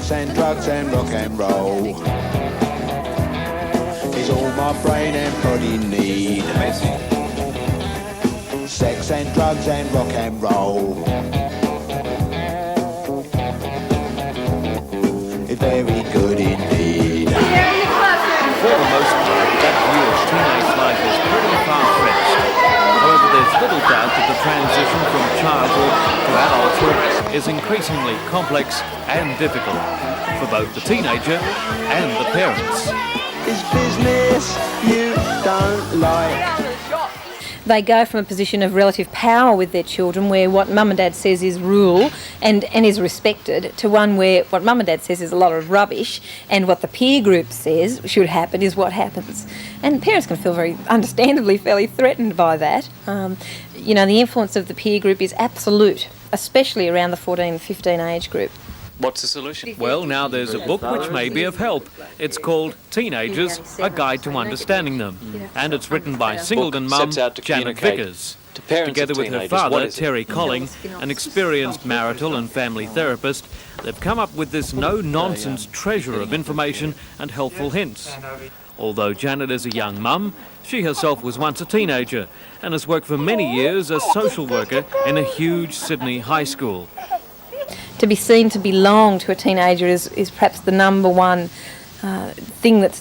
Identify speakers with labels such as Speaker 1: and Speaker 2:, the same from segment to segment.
Speaker 1: Sex and drugs and rock and roll is all my brain and body need. Sex and drugs and rock and roll is very good indeed.
Speaker 2: For the most part, that view of teenage life is pretty far-fetched. However, there's little doubt that the transition from childhood to adulthood is increasingly complex and difficult for both the teenager and the parents.
Speaker 1: Is business you don't like?
Speaker 3: They go from a position of relative power with their children where what mum and dad says is rule and is respected, to one where what mum and dad says is a lot of rubbish and what the peer group says should happen is what happens. And parents can feel very understandably fairly threatened by that. The influence of the peer group is absolute, especially around the 14 and 15 age group.
Speaker 2: What's the solution? Well, now there's a book which may be of help. It's called Teenagers, A Guide to Understanding Them, and it's written by Singleton mum Janet Vickers. Together with her father, Terry Colling, an experienced marital and family therapist, they've come up with this no-nonsense treasure of information and helpful hints. Although Janet is a young mum, she herself was once a teenager and has worked for many years as social worker in a huge Sydney high school.
Speaker 3: To be seen to belong to a teenager is perhaps the number one thing that's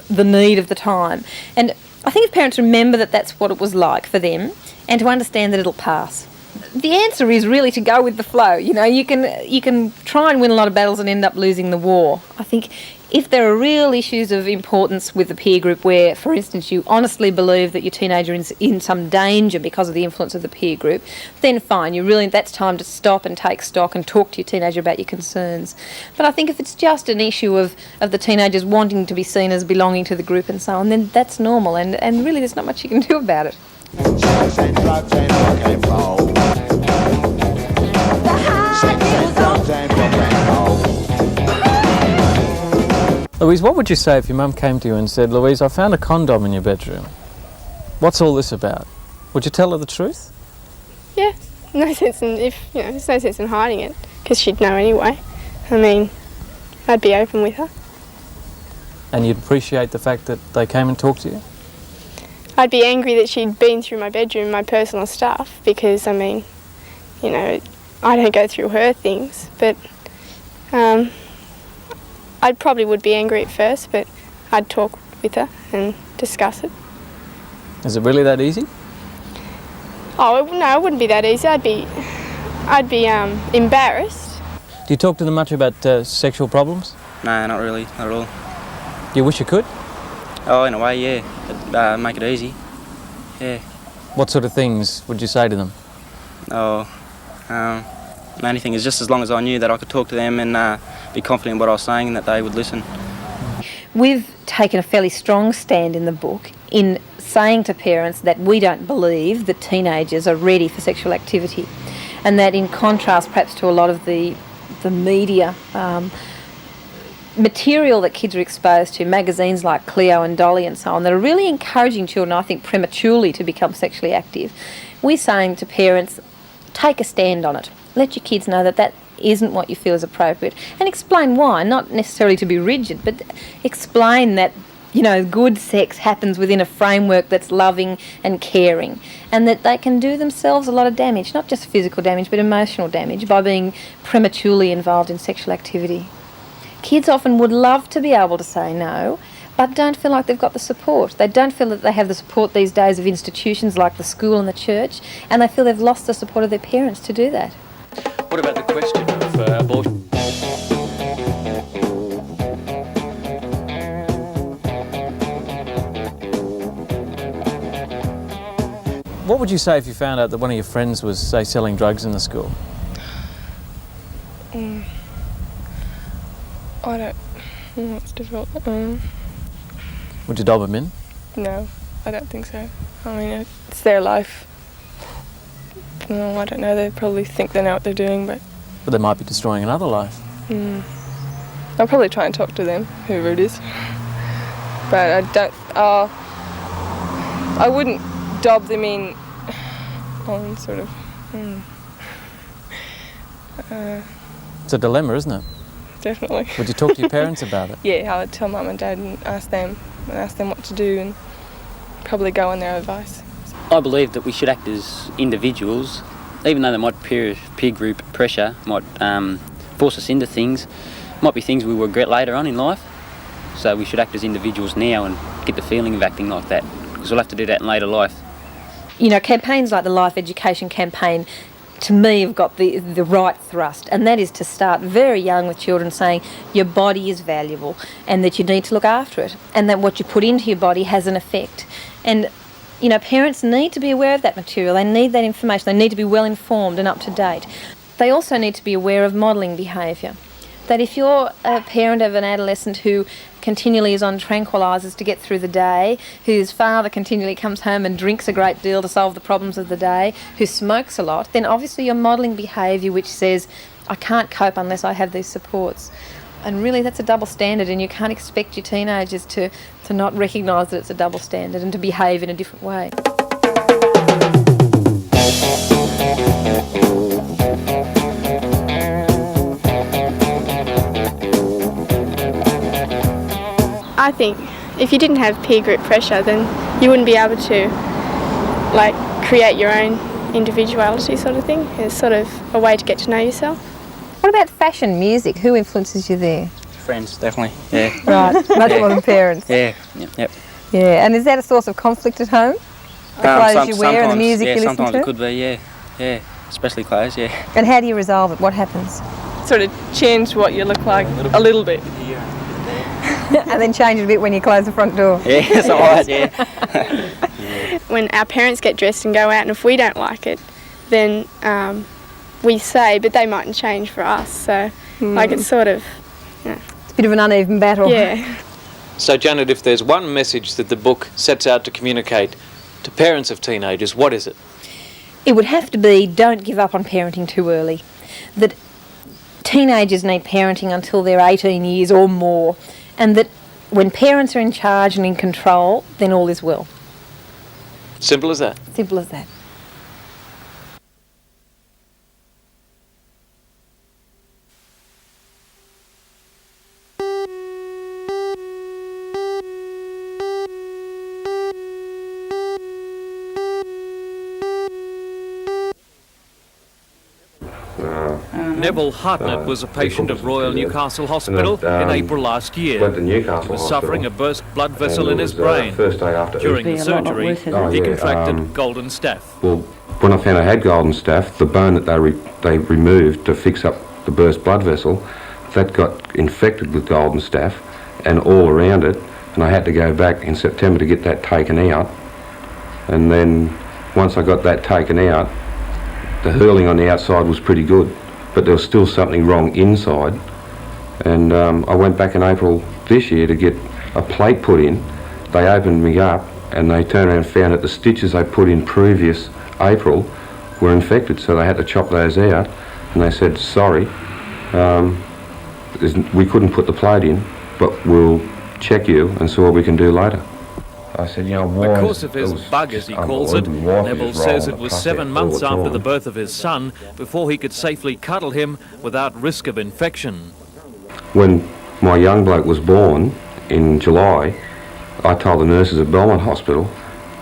Speaker 3: the need of the time. And I think if parents remember that that's what it was like for them and to understand that it'll pass. The answer is really to go with the flow. You can try and win a lot of battles and end up losing the war. I think if there are real issues of importance with the peer group where, for instance, you honestly believe that your teenager is in some danger because of the influence of the peer group, then fine, that's time to stop and take stock and talk to your teenager about your concerns. But I think if it's just an issue of the teenagers wanting to be seen as belonging to the group and so on, then that's normal and really there's not much you can do about it.
Speaker 1: Sex and drugs and rock and roll. Sex and drugs and rock and roll.
Speaker 4: Louise, what would you say if your mum came to you and said, Louise, I found a condom in your bedroom. What's all this about? Would you tell her the truth?
Speaker 5: Yeah, there's no sense in hiding it, because she'd know anyway. I mean, I'd be open with her.
Speaker 4: And you'd appreciate the fact that they came and talked to you?
Speaker 5: I'd be angry that she'd been through my bedroom, my personal stuff, because, I don't go through her things, but I probably would be angry at first, but I'd talk with her and discuss it.
Speaker 4: Is it really that easy?
Speaker 5: Oh, no, it wouldn't be that easy. I'd be embarrassed.
Speaker 4: Do you talk to them much about sexual problems?
Speaker 6: No, not really, not at all.
Speaker 4: Do you wish you could?
Speaker 6: Oh, in a way, yeah. It'd make it easy. Yeah.
Speaker 4: What sort of things would you say to them?
Speaker 6: The only thing is just as long as I knew that I could talk to them and be confident in what I was saying and that they would listen.
Speaker 3: We've taken a fairly strong stand in the book in saying to parents that we don't believe that teenagers are ready for sexual activity, and that in contrast perhaps to a lot of the media material that kids are exposed to, magazines like Cleo and Dolly and so on, that are really encouraging children, I think, prematurely to become sexually active. We're saying to parents, take a stand on it. Let your kids know that isn't what you feel is appropriate, and explain why, not necessarily to be rigid, but explain that good sex happens within a framework that's loving and caring, and that they can do themselves a lot of damage, not just physical damage but emotional damage, by being prematurely involved in sexual activity. Kids often would love to be able to say no, but don't feel like they've got the support. They don't feel that they have the support these days of institutions like the school and the church, and they feel they've lost the support of their parents to do that.
Speaker 2: What about the question of abortion?
Speaker 4: What would you say if you found out that one of your friends was, say, selling drugs in the school?
Speaker 5: I don't know, it's difficult.
Speaker 4: Would you dob them in?
Speaker 5: No, I don't think so. I mean, it's their life. I don't know, they probably think they know what they're doing, but
Speaker 4: they might be destroying another life.
Speaker 5: I'll probably try and talk to them, whoever it is. But I wouldn't dob them in on sort of...
Speaker 4: It's a dilemma, isn't it?
Speaker 5: definitely.
Speaker 4: Would you talk to your parents about it?
Speaker 5: Yeah, I would tell Mum and Dad and ask them what to do and probably go on their advice.
Speaker 7: I believe that we should act as individuals, even though there might peer group pressure might force us into things. Might be things we will regret later on in life. So we should act as individuals now and get the feeling of acting like that, because we'll have to do that in later life.
Speaker 3: You know, campaigns like the Life Education campaign, to me, have got the right thrust, and that is to start very young with children saying your body is valuable and that you need to look after it, and that what you put into your body has an effect. And, you know, parents need to be aware of that material. They need that information. They need to be well informed and up to date. They also need to be aware of modelling behaviour. That if you're a parent of an adolescent who continually is on tranquilizers to get through the day, whose father continually comes home and drinks a great deal to solve the problems of the day, who smokes a lot, then obviously you're modelling behaviour which says, I can't cope unless I have these supports. And really that's a double standard, and you can't expect your teenagers to not recognise that it's a double standard and to behave in a different way.
Speaker 5: I think if you didn't have peer group pressure, then you wouldn't be able to, like, create your own individuality sort of thing. It's sort of a way to get to know yourself.
Speaker 3: What about fashion, music? Who influences you there?
Speaker 6: Friends, definitely, yeah.
Speaker 3: Right, much more than parents.
Speaker 6: Yeah, yep.
Speaker 3: Yeah, and is that a source of conflict at home? The clothes you wear and the music you listen to?
Speaker 6: Sometimes it could be, yeah, especially clothes, yeah.
Speaker 3: And how do you resolve it? What happens?
Speaker 5: Sort of change what you look like a little bit.
Speaker 3: And then change it a bit when you close the front door.
Speaker 6: Yeah, something like that, yeah.
Speaker 5: When our parents get dressed and go out, and if we don't like it, then we say, but they mightn't change for us. So, like, it's sort of,
Speaker 3: It's a bit of an uneven battle.
Speaker 5: yeah.
Speaker 2: So, Janet, if there's one message that the book sets out to communicate to parents of teenagers, what is it?
Speaker 3: It would have to be, don't give up on parenting too early. That teenagers need parenting until they're 18 years or more, and that when parents are in charge and in control, then all is well.
Speaker 2: Simple as that.
Speaker 3: Simple as that.
Speaker 2: Neville Hartnett was a patient of Royal Newcastle Hospital in April last year.
Speaker 8: Went to Newcastle
Speaker 2: He was
Speaker 8: Hospital,
Speaker 2: suffering a burst blood vessel in his
Speaker 8: it was,
Speaker 2: brain.
Speaker 8: First day after
Speaker 2: During the
Speaker 8: Easter.
Speaker 2: surgery, he contracted golden staph.
Speaker 8: Well, when I found I had golden staph, the bone that they removed to fix up the burst blood vessel, that got infected with golden staph and all around it, and I had to go back in September to get that taken out. And then once I got that taken out, the hurling on the outside was pretty good, but there was still something wrong inside. And I went back in April this year to get a plate put in. They opened me up and they turned around and found that the stitches they put in previous April were infected, so they had to chop those out. And they said, sorry, we couldn't put the plate in, but we'll check you and see what we can do later. I said,
Speaker 2: Because of his bug, as he calls it, Neville says it was 7 months after the birth of his son before he could safely cuddle him without risk of infection.
Speaker 8: When my young bloke was born in July, I told the nurses at Belmont Hospital,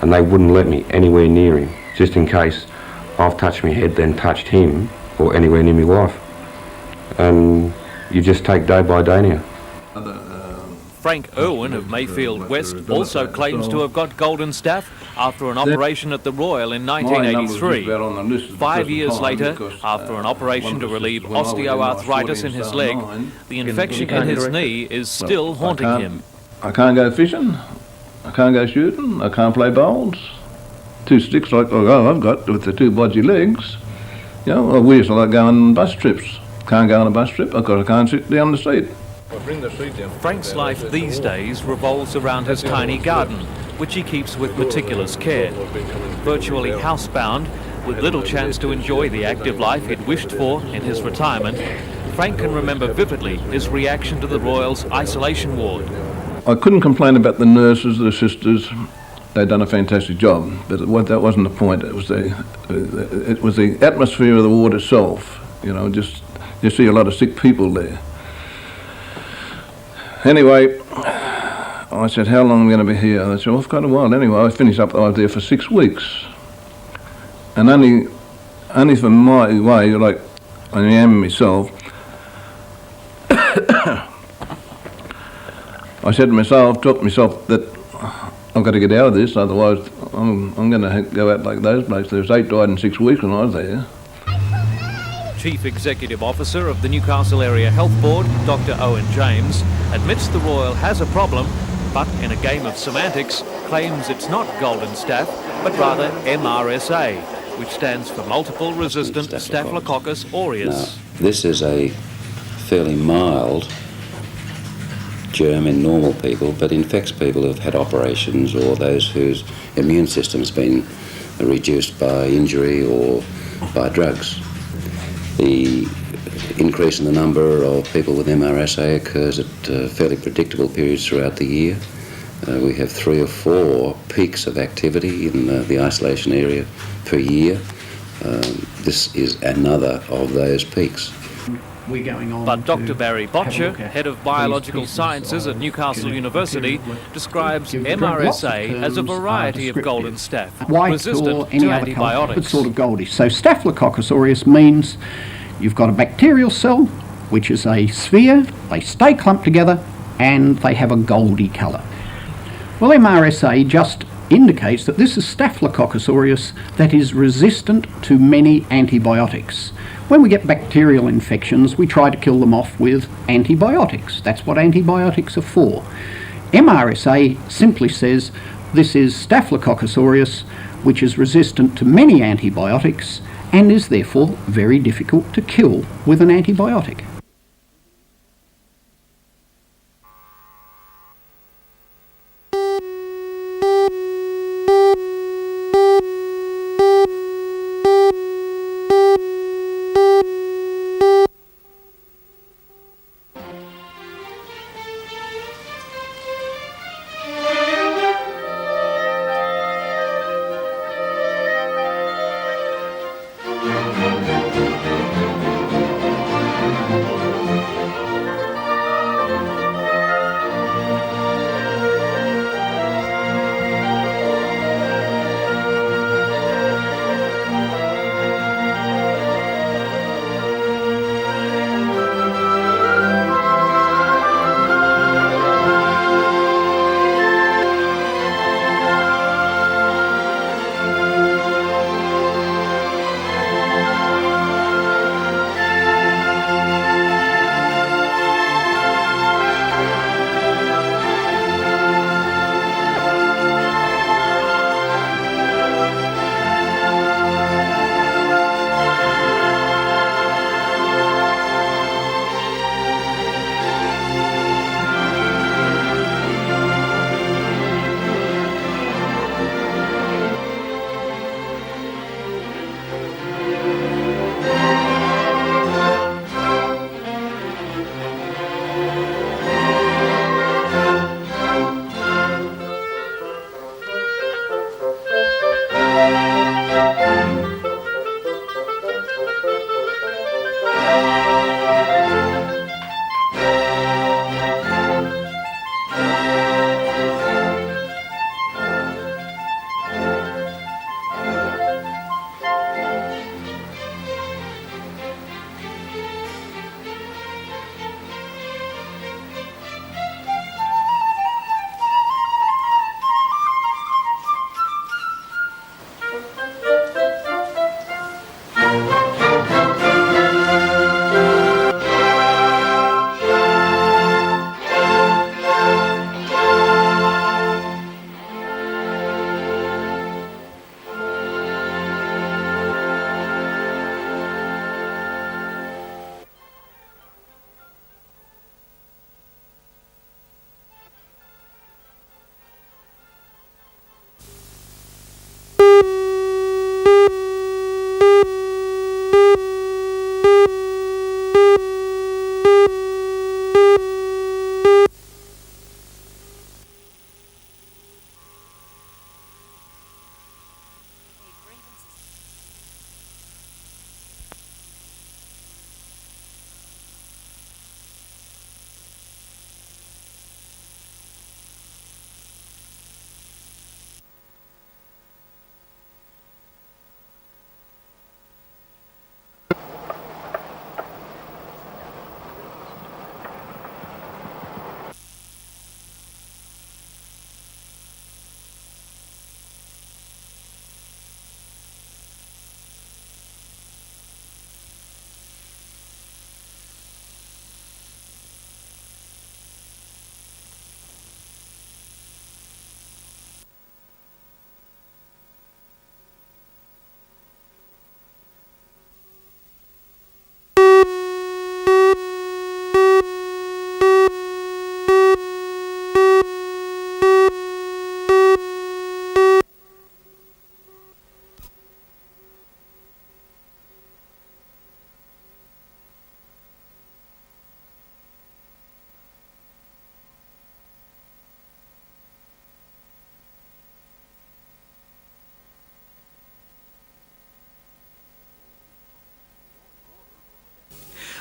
Speaker 8: and they wouldn't let me anywhere near him, just in case I've touched my head, then touched him, or anywhere near my wife. And you just take day by day now.
Speaker 2: Frank Irwin of Mayfield West also claims to have got golden staph after an operation at the Royal in 1983. 5 years later, after an operation to relieve osteoarthritis in his leg, the infection in his knee is still haunting him.
Speaker 9: I can't go fishing, I can't go shooting, I can't play bowls. 2 sticks like I've got with the 2 bodgy legs. We used to like going on bus trips. Can't go on a bus trip because I can't sit down the seat.
Speaker 2: Frank's life these days revolves around his tiny garden, which he keeps with meticulous care. Virtually housebound, with little chance to enjoy the active life he'd wished for in his retirement, Frank can remember vividly his reaction to the Royal's isolation ward.
Speaker 9: I couldn't complain about the nurses, the sisters. They'd done a fantastic job, but that wasn't the point. It was the atmosphere of the ward itself. You see a lot of sick people there. Anyway, I said, how long am I going to be here? They said, well, I've got a while. Anyway, I finished up, I was there for 6 weeks. And only from my way, like I am myself, I said to myself, taught myself that I've got to get out of this, otherwise I'm going to go out like those blokes. There's 8 died in 6 weeks when I was there.
Speaker 2: Chief Executive Officer of the Newcastle Area Health Board, Dr. Owen James, admits the Royal has a problem, but in a game of semantics, claims it's not golden staph, but rather MRSA, which stands for multiple resistant Staphylococcus aureus.
Speaker 10: Now, this is a fairly mild germ in normal people, but infects people who've had operations or those whose immune system's been reduced by injury or by drugs. The increase in the number of people with MRSA occurs at fairly predictable periods throughout the year. We have 3 or 4 peaks of activity in the isolation area per year. This is another of those peaks.
Speaker 2: But Dr. Barry Botcher, head of biological sciences at Newcastle University, describes MRSA as a variety of golden staph, resistant to antibiotics.
Speaker 11: But sort of goldish. So Staphylococcus aureus means you've got a bacterial cell, which is a sphere, they stay clumped together, and they have a goldy colour. Well, MRSA just indicates that this is Staphylococcus aureus that is resistant to many antibiotics. When we get bacterial infections, we try to kill them off with antibiotics. That's what antibiotics are for. MRSA simply says this is Staphylococcus aureus, which is resistant to many antibiotics and is therefore very difficult to kill with an antibiotic.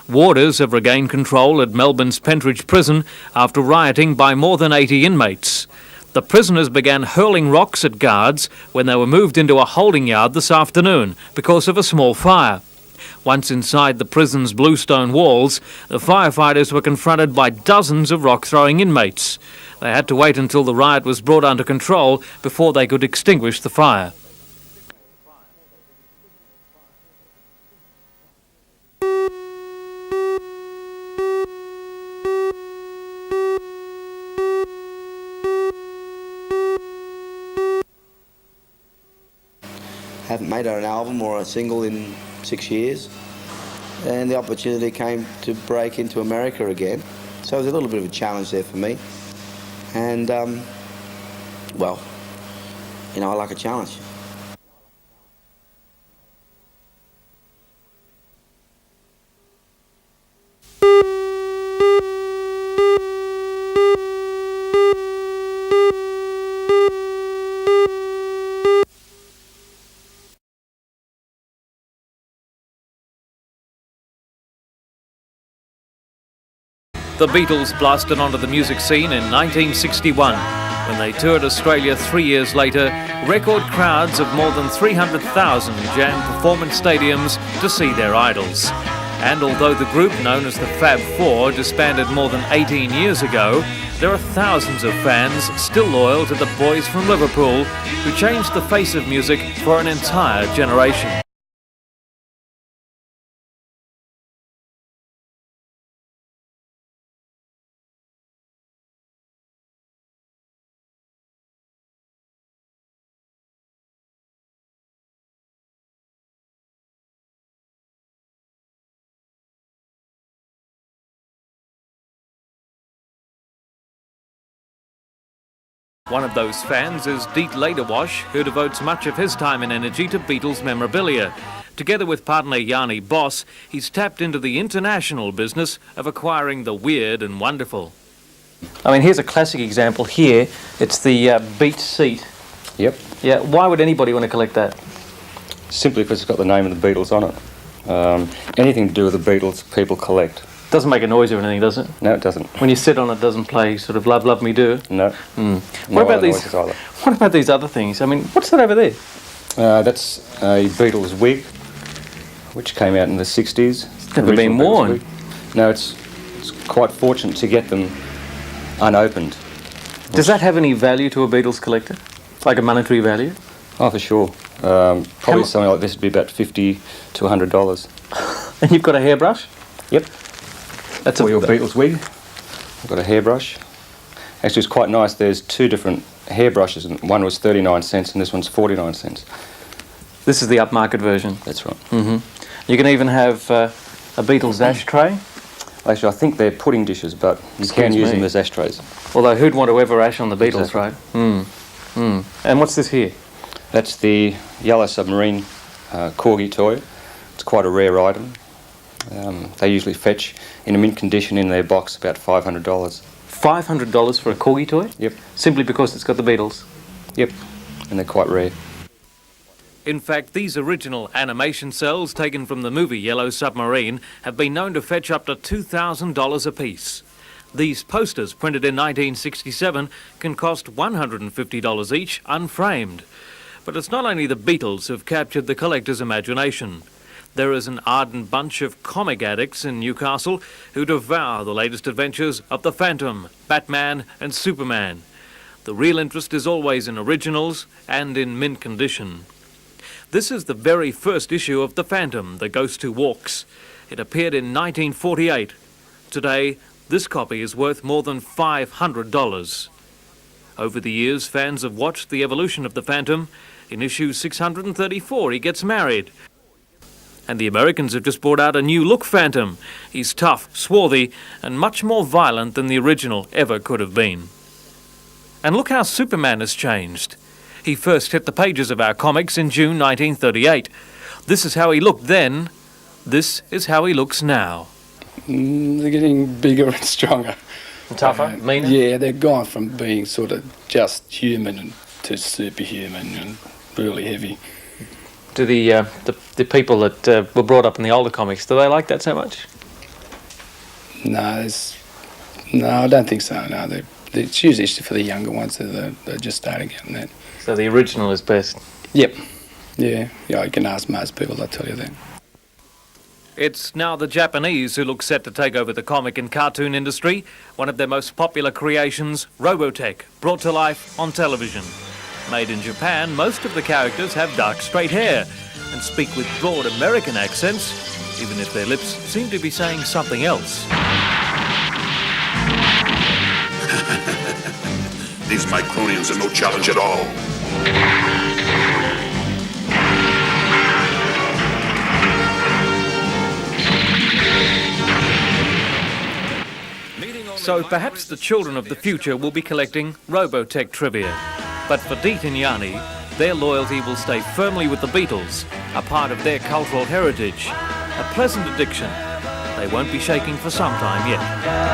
Speaker 2: Warders have regained control at Melbourne's Pentridge Prison after rioting by more than 80 inmates. The prisoners began hurling rocks at guards when they were moved into a holding yard this afternoon because of a small fire. Once inside the prison's bluestone walls, the firefighters were confronted by dozens of rock-throwing inmates. They had to wait until the riot was brought under control before they could extinguish the fire.
Speaker 12: Haven't made an album or a single in 6 years, and the opportunity came to break into America again. So it was a little bit of a challenge there for me, and well, you know, I like a challenge.
Speaker 2: The Beatles blasted onto the music scene in 1961. When they toured Australia 3 years later, record crowds of more than 300,000 jammed performance stadiums to see their idols. And although the group known as the Fab Four disbanded more than 18 years ago, there are thousands of fans still loyal to the boys from Liverpool who changed the face of music for an entire generation. One of those fans is Lederwasch, who devotes much of his time and energy to Beatles memorabilia. Together with partner Yanni Boss, he's tapped into the international business of acquiring the weird and wonderful.
Speaker 4: I mean, here's a classic example here. It's the Beat seat.
Speaker 13: Yep.
Speaker 4: Yeah, why would anybody want to collect that?
Speaker 13: Simply because it's got the name of the Beatles on it. Anything to do with the Beatles, people collect.
Speaker 4: Doesn't make a noise or anything, does it?
Speaker 13: No, it doesn't.
Speaker 4: When you sit on it, doesn't play sort of Love, Love Me Do?
Speaker 13: No.
Speaker 4: What about these other things? I mean, what's that over there?
Speaker 13: That's a Beatles wig, which came out in the 60s.
Speaker 4: It's never been worn.
Speaker 13: No, it's quite fortunate to get them unopened.
Speaker 4: Does that have any value to a Beatles collector? Like a monetary value?
Speaker 13: Oh, for sure. Probably something like this would be about $50 to $100.
Speaker 4: And you've got a hairbrush?
Speaker 13: Yep.
Speaker 4: That's
Speaker 13: for your Beatles wig. I've got a hairbrush. Actually, it's quite nice. There's two different hairbrushes, and one was 39 cents and this one's 49 cents.
Speaker 4: This is the upmarket version?
Speaker 13: That's right.
Speaker 4: Mm-hmm. You can even have a Beatles ashtray?
Speaker 13: Actually, I think they're pudding dishes, but you can use them as ashtrays.
Speaker 4: Although, who'd want to ever ash on the Beatles, right? And what's this here?
Speaker 13: That's the Yellow Submarine corgi toy. It's quite a rare item. They usually fetch, in a mint condition in their box, about $500.
Speaker 4: $500 for a corgi toy?
Speaker 13: Yep.
Speaker 4: Simply because it's got the Beatles?
Speaker 13: Yep, and they're quite rare.
Speaker 2: In fact, these original animation cells taken from the movie Yellow Submarine have been known to fetch up to $2,000 apiece. These posters, printed in 1967, can cost $150 each, unframed. But it's not only the Beatles who've captured the collector's imagination. There is an ardent bunch of comic addicts in Newcastle who devour the latest adventures of the Phantom, Batman and Superman. The real interest is always in originals and in mint condition. This is the very first issue of The Phantom, The Ghost Who Walks. It appeared in 1948. Today, this copy is worth more than $500. Over the years, fans have watched the evolution of the Phantom. In issue 634, he gets married. And the Americans have just brought out a new look Phantom. He's tough, swarthy, and much more violent than the original ever could have been. And look how Superman has changed. He first hit the pages of our comics in June 1938. This is how he looked then. This is how he looks now.
Speaker 14: They're getting bigger and stronger.
Speaker 4: Tougher, meaner?
Speaker 14: Yeah, they've gone from being sort of just human to superhuman and really heavy.
Speaker 4: Do the people that were brought up in the older comics, do they like that so much?
Speaker 14: No, I don't think so. No, it's usually for the younger ones that are just starting getting that.
Speaker 4: So the original is best?
Speaker 14: Yep. Yeah, you can ask most people, they'll tell you that.
Speaker 2: It's now the Japanese who look set to take over the comic and cartoon industry. One of their most popular creations, Robotech, brought to life on television. Made in Japan, most of the characters have dark straight hair and speak with broad American accents, even if their lips seem to be saying something else.
Speaker 15: These Micronians are no challenge at all.
Speaker 2: So perhaps the children of the future will be collecting Robotech trivia. But for Diet and Yanni, their loyalty will stay firmly with the Beatles, a part of their cultural heritage. A pleasant addiction they won't be shaking for some time yet.